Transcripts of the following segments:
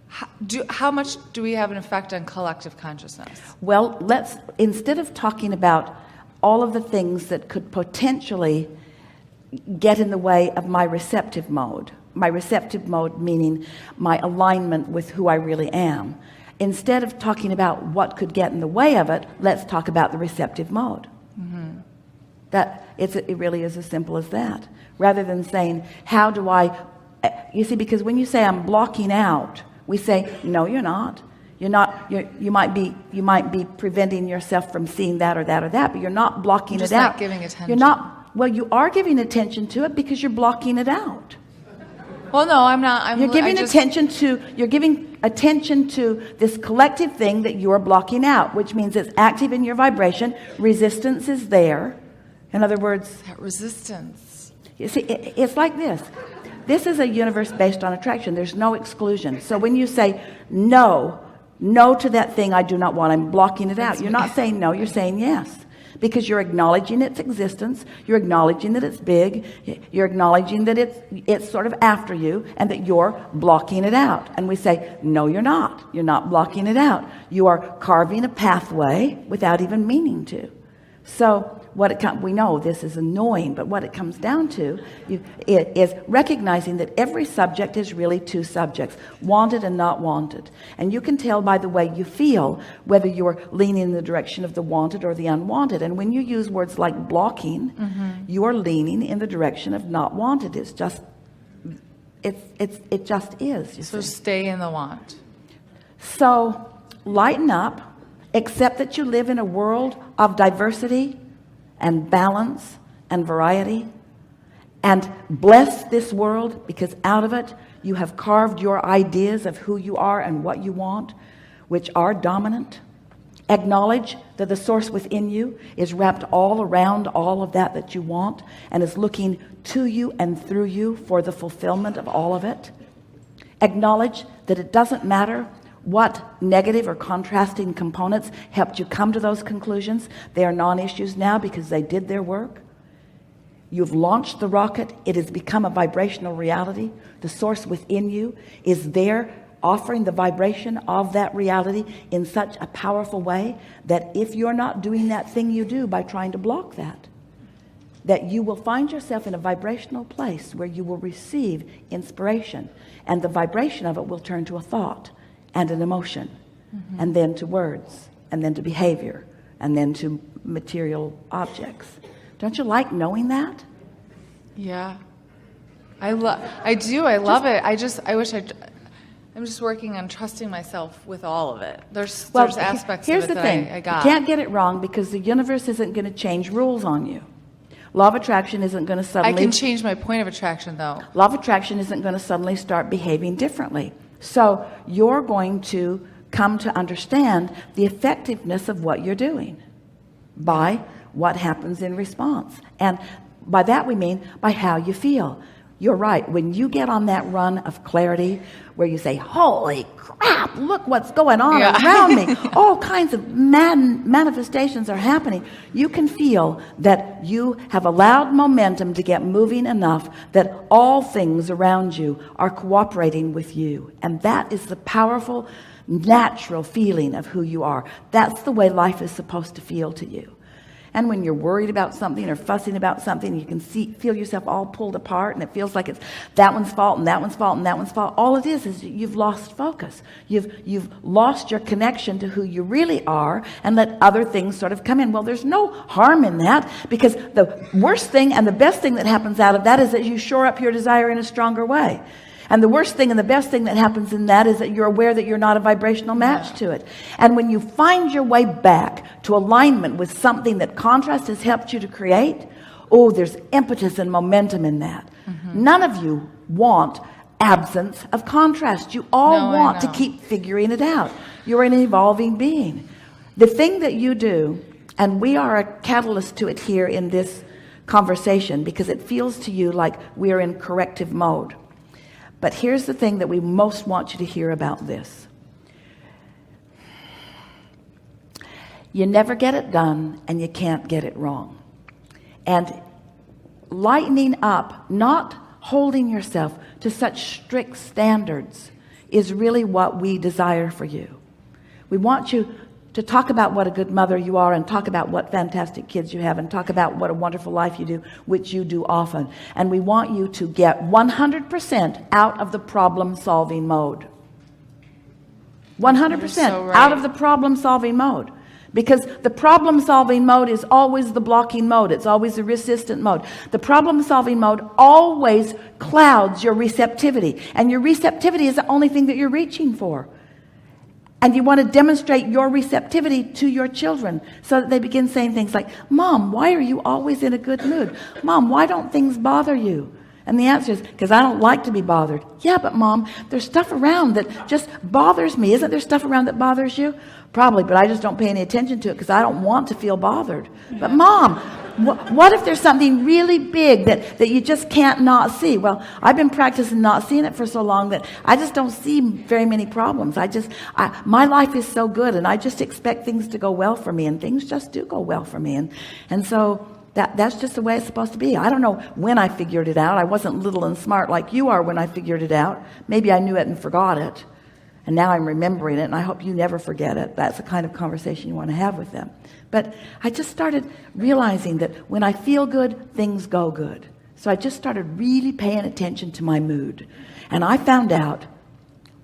How much do we have an effect on collective consciousness? Well, instead of talking about all of the things that could potentially get in the way of my receptive mode meaning my alignment with who I really am, instead of talking about what could get in the way of it, let's talk about the receptive mode. Mm-hmm. It really is as simple as that, rather than saying, how do I, you see, because when you say I'm blocking out, we say, no, you're not. You might be preventing yourself from seeing that or that or that, but you're not blocking it out. Not giving attention. You're not. Well, you are giving attention to it because you're blocking it out. Well, no, I'm not. You're giving attention to this collective thing that you are blocking out, which means it's active in your vibration. Resistance is there. In other words, that resistance. You see, it's like this. This is a universe based on attraction. There's no exclusion. So when you say no to that thing I do not want, I'm blocking it out. You're not saying no, you're saying yes. Because you're acknowledging its existence, you're acknowledging that it's big, you're acknowledging that it's sort of after you, and that you're blocking it out. And we say, no, you're not blocking it out. You are carving a pathway without even meaning to. So we know this is annoying, but what it comes down to is recognizing that every subject is really two subjects, wanted and not wanted. And you can tell by the way you feel whether you're leaning in the direction of the wanted or the unwanted. And when you use words like blocking, mm-hmm. you are leaning in the direction of not wanted. It just is. So stay in the want. So lighten up. Accept that you live in a world of diversity and balance and variety, and bless this world, because out of it you have carved your ideas of who you are and what you want, which are dominant. Acknowledge that the source within you is wrapped all around all of that you want, and is looking to you and through you for the fulfillment of all of it. Acknowledge that it doesn't matter what negative or contrasting components helped you come to those conclusions. They are non-issues now because they did their work. You've launched the rocket. It has become a vibrational reality. The source within you is there offering the vibration of that reality in such a powerful way that if you're not doing that thing you do by trying to block that you will find yourself in a vibrational place where you will receive inspiration, and the vibration of it will turn to a thought and an emotion, mm-hmm. and then to words, and then to behavior, and then to material objects. Don't you like knowing that? Yeah, I do. I love it. I'm just working on trusting myself with all of it. There's aspects of it that I got. You can't get it wrong, because the universe isn't going to change rules on you. Law of attraction isn't going to suddenly... I can change my point of attraction, though. Law of attraction isn't going to suddenly start behaving differently. So you're going to come to understand the effectiveness of what you're doing by what happens in response. And by that we mean by how you feel. You're right. When you get on that run of clarity where you say, holy crap, look what's going on around me. All kinds of manifestations are happening. You can feel that you have allowed momentum to get moving enough that all things around you are cooperating with you. And that is the powerful, natural feeling of who you are. That's the way life is supposed to feel to you. And when you're worried about something or fussing about something, you can feel yourself all pulled apart, and it feels like it's that one's fault and that one's fault and that one's fault. All it is you've lost focus. You've lost your connection to who you really are, and let other things sort of come in. Well, there's no harm in that, because the worst thing and the best thing that happens out of that is that you shore up your desire in a stronger way. And the worst thing and the best thing that happens in that is that you're aware that you're not a vibrational match to it. And when you find your way back to alignment with something that contrast has helped you to create, there's impetus and momentum in that. Mm-hmm. None of you want absence of contrast. You all want to keep figuring it out. You're an evolving being. The thing that you do, and we are a catalyst to it here in this conversation, because it feels to you like we're in corrective mode. But here's the thing that we most want you to hear about this. You never get it done, and you can't get it wrong. And lightening up, not holding yourself to such strict standards, is really what we desire for you. We want you to talk about what a good mother you are, and talk about what fantastic kids you have, and talk about what a wonderful life you do, which you do often. And we want you to get 100% out of the problem-solving mode. 100% so right. out of the problem-solving mode. Because the problem-solving mode is always the blocking mode. It's always the resistant mode. The problem-solving mode always clouds your receptivity. And your receptivity is the only thing that you're reaching for. And you want to demonstrate your receptivity to your children so that they begin saying things like, Mom, why are you always in a good mood? Mom, why don't things bother you? And the answer is, because I don't like to be bothered. Yeah, but Mom, there's stuff around that just bothers me. Isn't there stuff around that bothers you? Probably, but I just don't pay any attention to it because I don't want to feel bothered. But Mom, what if there's something really big that you just can't not see? Well, I've been practicing not seeing it for so long that I just don't see very many problems. My life is so good, and I just expect things to go well for me, and things just do go well for me. And so that's just the way it's supposed to be. I don't know when I figured it out. I wasn't little and smart like you are when I figured it out. Maybe I knew it and forgot it. And now I'm remembering it, and I hope you never forget it. That's the kind of conversation you want to have with them. But I just started realizing that when I feel good, things go good. So I just started really paying attention to my mood. And I found out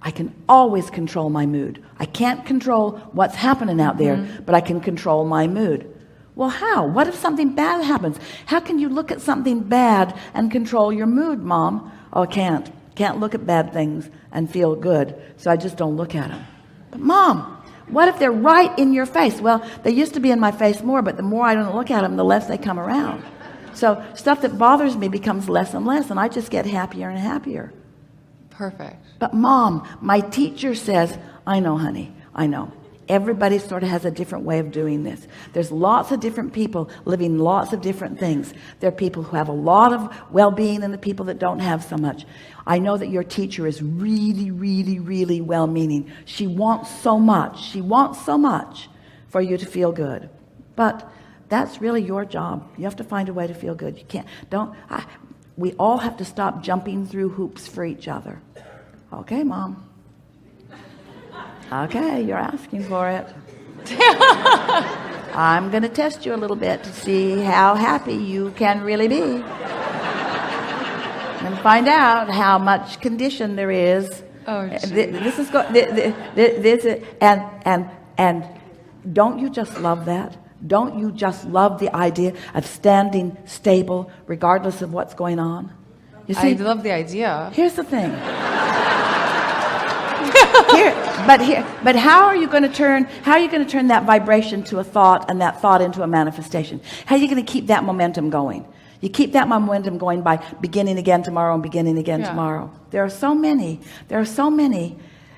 I can always control my mood. I can't control what's happening out there, but I can control my mood. Well, how? What if something bad happens? How can you look at something bad and control your mood, Mom? Oh, I can't. Can't look at bad things and feel good, so I just don't look at them. But Mom, what if they're right in your face? Well, they used to be in my face more, but the more I don't look at them, the less they come around. So stuff that bothers me becomes less and less, and I just get happier and happier. Perfect. But Mom, my teacher says, I know, honey, I know. Everybody sort of has a different way of doing this. There's lots of different people living lots of different things. There are people who have a lot of well-being and the people that don't have so much. I know that your teacher is really, really, really well-meaning. She wants so much. She wants so much for you to feel good. But that's really your job. You have to find a way to feel good. You can't, we all have to stop jumping through hoops for each other. Okay, Mom. Okay, you're asking for it. I'm going to test you a little bit to see how happy you can really be. And find out how much condition there is. Oh, and don't you just love that? Don't you just love the idea of standing stable regardless of what's going on? You see, I love the idea. Here's the thing. But how are you going to turn that vibration to a thought, and that thought into a manifestation? How are you going to keep that momentum going? You keep that momentum going by beginning again tomorrow and beginning again tomorrow. There are so many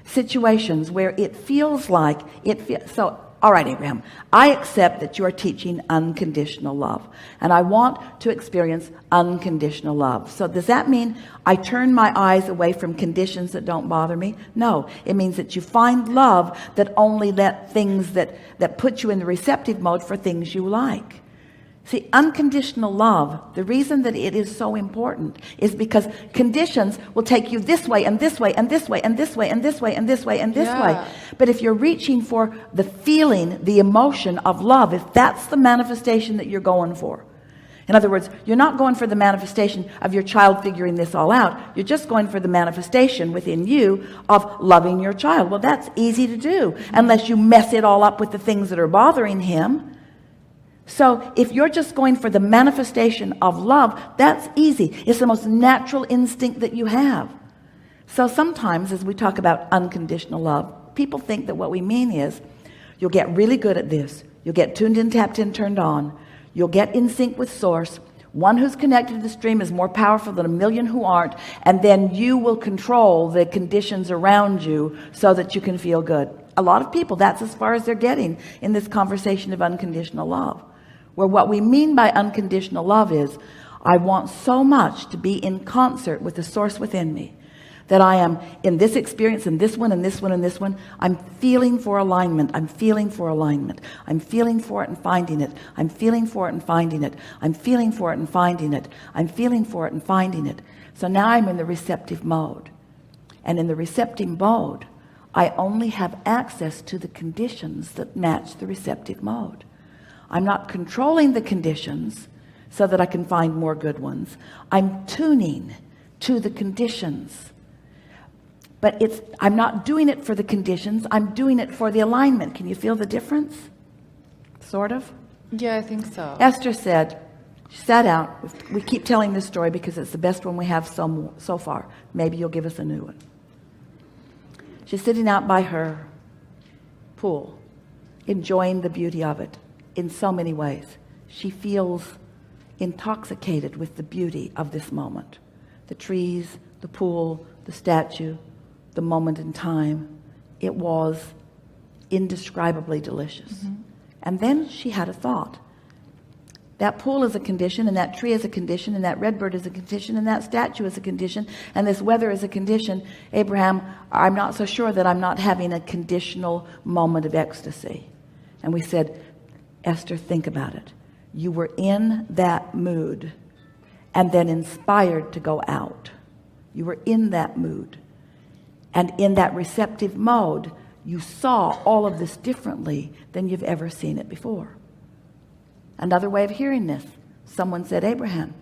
situations where it feels like so. All right, Abraham, I accept that you are teaching unconditional love, and I want to experience unconditional love. So does that mean I turn my eyes away from conditions that don't bother me? No, it means that you find love that only let things that put you in the receptive mode for things you like. See, unconditional love, the reason that it is so important is because conditions will take you this way and this way and this way and this way and this way and this way and this way. But if you're reaching for the feeling, the emotion of love, if that's the manifestation that you're going for. In other words, you're not going for the manifestation of your child figuring this all out. You're just going for the manifestation within you of loving your child. Well, that's easy to do unless you mess it all up with the things that are bothering him. So if you're just going for the manifestation of love, that's easy. It's the most natural instinct that you have. So sometimes as we talk about unconditional love, people think that what we mean is you'll get really good at this. You'll get tuned in, tapped in, turned on. You'll get in sync with source. One who's connected to the stream is more powerful than a million who aren't. And then you will control the conditions around you so that you can feel good. A lot of people, that's as far as they're getting in this conversation of unconditional love. Where what we mean by unconditional love is, I want so much to be in concert with the source within me, that I am in this experience, and this one, and this one, and this one. I'm feeling for alignment. I'm feeling for alignment. I'm feeling for it and finding it. I'm feeling for it and finding it. I'm feeling for it and finding it. I'm feeling for it and finding it. So now I'm in the receptive mode. And in the receptive mode, I only have access to the conditions that match the receptive mode. I'm not controlling the conditions so that I can find more good ones. I'm tuning to the conditions. But I'm not doing it for the conditions. I'm doing it for the alignment. Can you feel the difference? Sort of? Yeah, I think so. Esther said, she sat out. We keep telling this story because it's the best one we have so far. Maybe you'll give us a new one. She's sitting out by her pool, enjoying the beauty of it in so many ways. She feels intoxicated with the beauty of this moment. The trees, the pool, the statue, the moment in time. It was indescribably delicious. Mm-hmm. And then she had a thought. That pool is a condition, and that tree is a condition, and that red bird is a condition, and that statue is a condition, and this weather is a condition. Abraham, I'm not so sure that I'm not having a conditional moment of ecstasy. And we said, Esther, think about it. You were in that mood and then inspired to go out. You were in that mood. And in that receptive mode, you saw all of this differently than you've ever seen it before. Another way of hearing this, someone said, Abraham,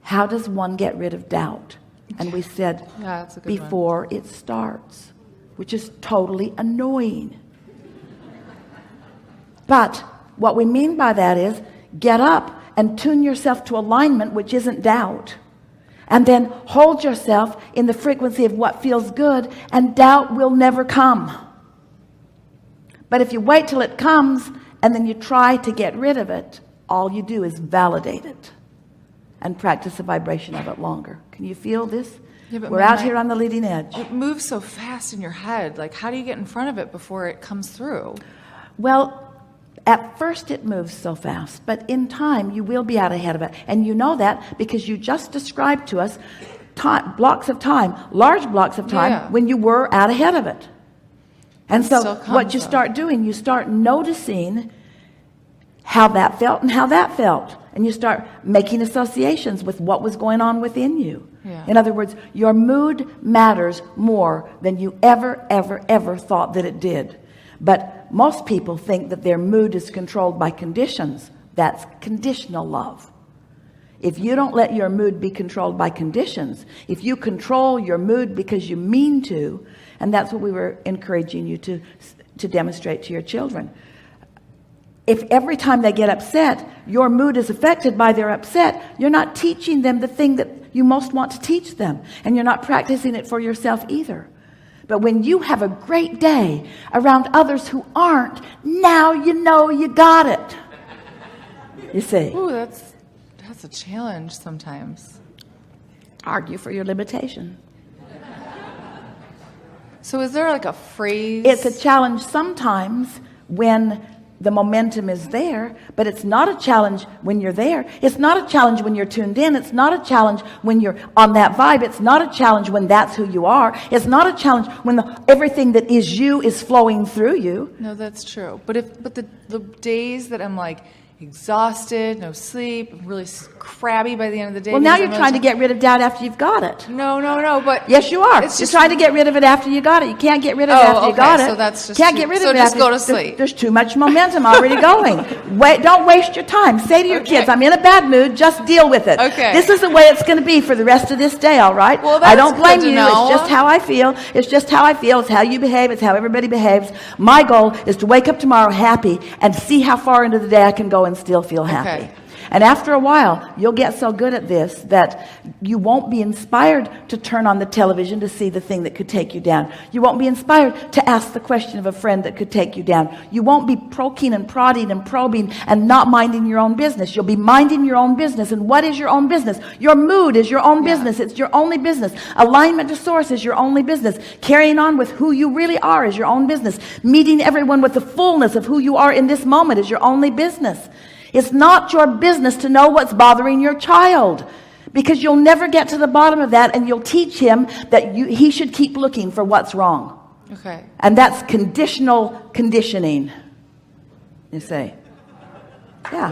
how does one get rid of doubt? And we said, yeah, that's a good before one. It starts, which is totally annoying. But what we mean by that is get up and tune yourself to alignment, which isn't doubt. And then hold yourself in the frequency of what feels good, and doubt will never come. But if you wait till it comes and then you try to get rid of it, all you do is validate it and practice the vibration of it longer. Can you feel this? Yeah, but we're out here on the leading edge. It moves so fast in your head. Like, how do you get in front of it before it comes through? Well, at first it moves so fast, but in time you will be out ahead of it. And you know that because you just described to us blocks of time, large blocks of time, when you were out ahead of it. And so what you start doing, you start noticing how that felt and how that felt. And you start making associations with what was going on within you. Yeah. In other words, your mood matters more than you ever thought that it did. But most people think that their mood is controlled by conditions. That's conditional love. If you don't let your mood be controlled by conditions, if you control your mood because you mean to, and that's what we were encouraging you to demonstrate to your children. If every time they get upset, your mood is affected by their upset, you're not teaching them the thing that you most want to teach them. And you're not practicing it for yourself either. But when you have a great day around others who aren't, now you know you got it. You see? Ooh, that's a challenge sometimes. Argue for your limitation. So is there like a phrase? It's a challenge sometimes when the momentum is there, but it's not a challenge when you're there. It's not a challenge when you're tuned in. It's not a challenge when you're on that vibe. It's not a challenge when that's who you are. It's not a challenge when everything that is you is flowing through you. No, that's true. But the days that I'm like exhausted, no sleep, really crabby by the end of the day. Well, now you're trying to get rid of doubt after you've got it. No, but yes, you are. You're trying to get rid of it after you got it. You can't get rid of it after you got it. So that's just can't get rid of it. So just after go to sleep. There's too much momentum already going. Don't waste your time. Say to your kids, "I'm in a bad mood. Just deal with it. Okay. This is the way it's going to be for the rest of this day. All right. Well, I don't blame you. Know. It's just how I feel. It's just how I feel. It's how you behave. It's how everybody behaves. My goal is to wake up tomorrow happy and see how far into the day I can go and still feel happy." Okay. And after a while, you'll get so good at this that you won't be inspired to turn on the television to see the thing that could take you down. You won't be inspired to ask the question of a friend that could take you down. You won't be poking and prodding and probing and not minding your own business. You'll be minding your own business. And what is your own business? Your mood is your own business. It's your only business. Alignment to source is your only business. Carrying on with who you really are is your own business. Meeting everyone with the fullness of who you are in this moment is your only business. It's not your business to know what's bothering your child, because you'll never get to the bottom of that, and you'll teach him that he should keep looking for what's wrong. Okay. And that's conditional conditioning, you see. Yeah.